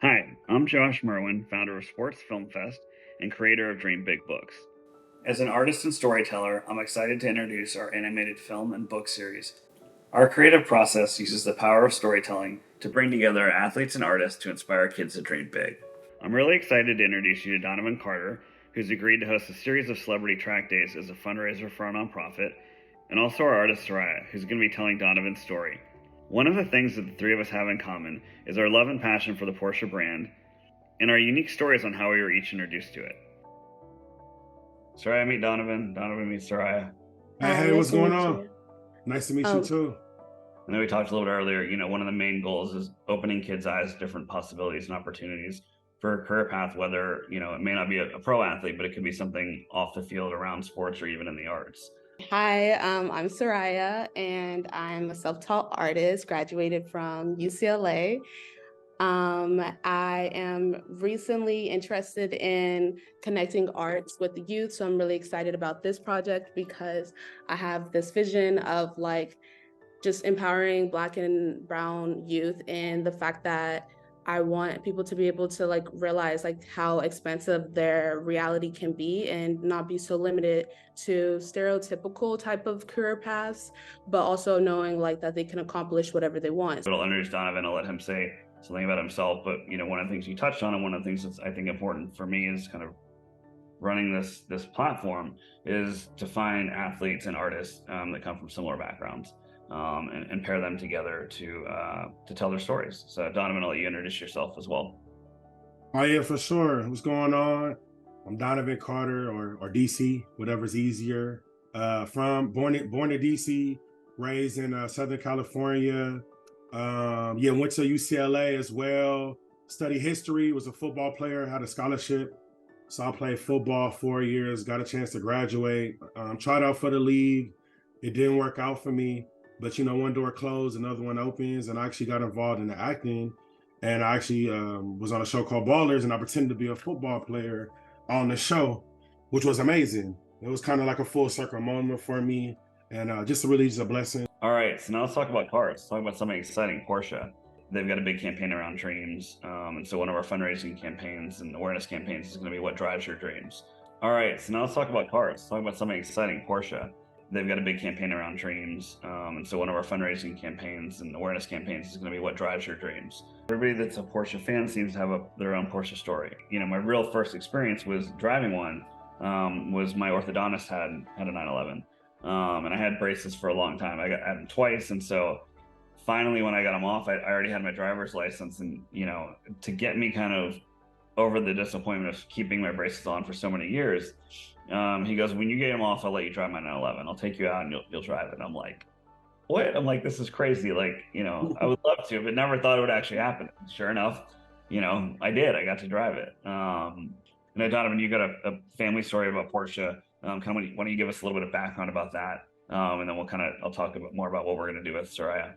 Hi, I'm Josh Merwin, founder of Sports Film Fest and creator of Dream Big Books. As an artist and storyteller, I'm excited to introduce our animated film and book series. Our creative process uses the power of storytelling to bring together athletes and artists to inspire kids to dream big. I'm really excited to introduce you to Donovan Carter, who's agreed to host a series of celebrity track days as a fundraiser for our nonprofit, and also our artist Saraia, who's going to be telling Donovan's story. One of the things that the three of us have in common is our love and passion for the Porsche brand and our unique stories on how we were each introduced to it. Saraia meet Donovan, Donovan meets Saraia. Hey, Hi, hey, nice what's to going meet on? you. Nice to meet you Um, too. And then we talked a little bit earlier, one of the main goals is opening kids' eyes to different possibilities and opportunities for a career path, whether, it may not be a pro athlete, but it could be something off the field around sports or even in the arts. Hi, I'm Saraia, and I'm a self-taught artist, graduated from UCLA. I am recently interested in connecting arts with the youth, so I'm really excited about this project because I have this vision of just empowering Black and Brown youth, and the fact that I want people to be able to realize how expensive their reality can be and not be so limited to stereotypical type of career paths, but also knowing that they can accomplish whatever they want. I'll introduce Donovan. I'll let him say something about himself. But one of the things you touched on, and one of the things that's I think important for me is kind of running this platform is to find athletes and artists that come from similar backgrounds and pair them together to tell their stories. So Donovan, I'll let you introduce yourself as well. Oh yeah, for sure. What's going on? I'm Donovan Carter or DC, whatever's easier. From born in DC, raised in Southern California. Yeah, went to UCLA as well. Studied history. Was a football player. Had a scholarship, so I played football 4 years. Got a chance to graduate. Tried out for the league. It didn't work out for me, but one door closed, another one opens, and I actually got involved in the acting. And I actually was on a show called Ballers, and I pretended to be a football player on the show, which was amazing. It was kind of like a full circle moment for me, and just a blessing. All right, so now let's talk about cars. Let's talk about something exciting, Porsche. They've got a big campaign around dreams. And so one of our fundraising campaigns and awareness campaigns is going to be what drives your dreams. All right, so now let's talk about cars. Let's talk about something exciting, Porsche. They've got a big campaign around dreams. And so one of our fundraising campaigns and awareness campaigns is going to be what drives your dreams. Everybody that's a Porsche fan seems to have their own Porsche story. My real first experience was driving one. Was my orthodontist had a 911. And I had braces for a long time. I had them twice, and so finally, when I got them off, I already had my driver's license, and to get me kind of over the disappointment of keeping my braces on for so many years, he goes, "When you get them off, I'll let you drive my 911. I'll take you out, and you'll drive it." And I'm like, "What?" I'm like, "This is crazy." Like, I would love to, but never thought it would actually happen. Sure enough, I did. I got to drive it. Donovan, you got a family story about Porsche. Why don't you give us a little bit of background about that, and then I'll talk a bit more about what we're going to do with Saraia.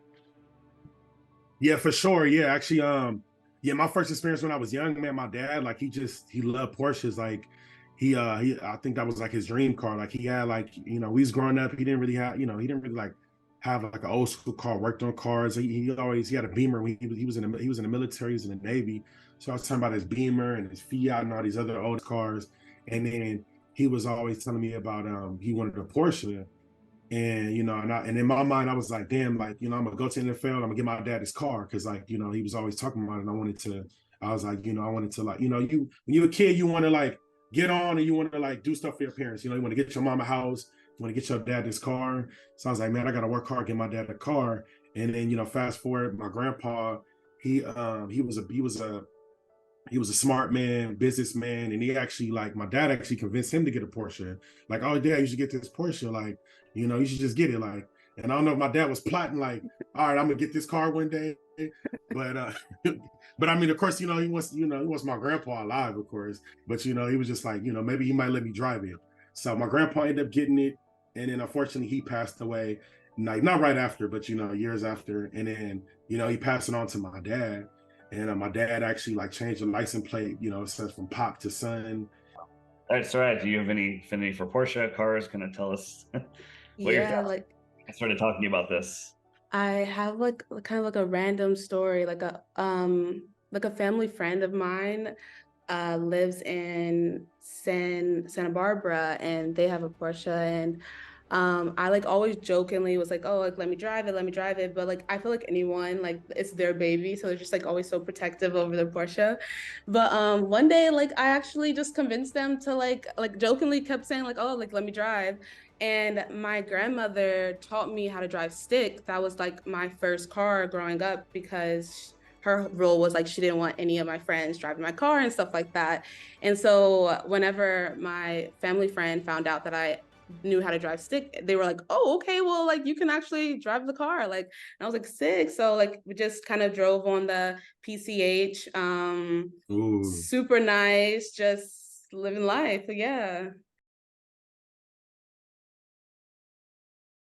Yeah, for sure. Yeah, actually, yeah, my first experience when I was young, man, my dad, like he loved Porsches. Like he I think that was like his dream car. Like he had we was growing up, he didn't really have, he didn't really like have like an old school car, worked on cars. He had a Beamer when he was in the military, he was in the Navy. So I was talking about his Beamer and his Fiat and all these other old cars. And then he was always telling me about he wanted a Porsche. And and in my mind, I was like, damn, like, I'm gonna go to the NFL, I'm gonna get my dad his car, because like, he was always talking about it. And I was like, I wanted to like, you when you're a kid, you want to like get on and you want to like do stuff for your parents. You want to get your mom a house, you want to get your dad this car. So I was like, man, I gotta work hard, get my dad a car. And then, fast forward, my grandpa, he was a smart man, businessman, and he actually like my dad actually convinced him to get a Porsche. Like, oh dad, you should get this Porsche. Like, you should just get it. Like, and I don't know if my dad was plotting like, all right, I'm gonna get this car one day. But but I mean, of course, he wants my grandpa alive, of course. But he was just like, maybe he might let me drive it. So my grandpa ended up getting it, and then unfortunately he passed away. Like not right after, but years after. And then he passed it on to my dad. And my dad actually like changed the license plate. It says from Pop to Son. All right, Saraia, do you have any affinity for Porsche cars? Kind of tell us what your Yeah, thoughts. I started talking about this. I have kind of like a random story. like a family friend of mine lives in Santa Barbara, and they have a Porsche. And I like always jokingly was like, oh, like let me drive it. But like I feel like anyone, like it's their baby, so they're just like always so protective over the Porsche. But one day, like I actually just convinced them to like jokingly kept saying like, oh, like let me drive. And my grandmother taught me how to drive stick. That was like my first car growing up, because her rule was like she didn't want any of my friends driving my car and stuff like that. And so whenever my family friend found out that I knew how to drive stick, they were like, oh, okay, well, like you can actually drive the car. Like, and I was like, sick. So like we just kind of drove on the PCH. Ooh. Super nice, just living life. Yeah.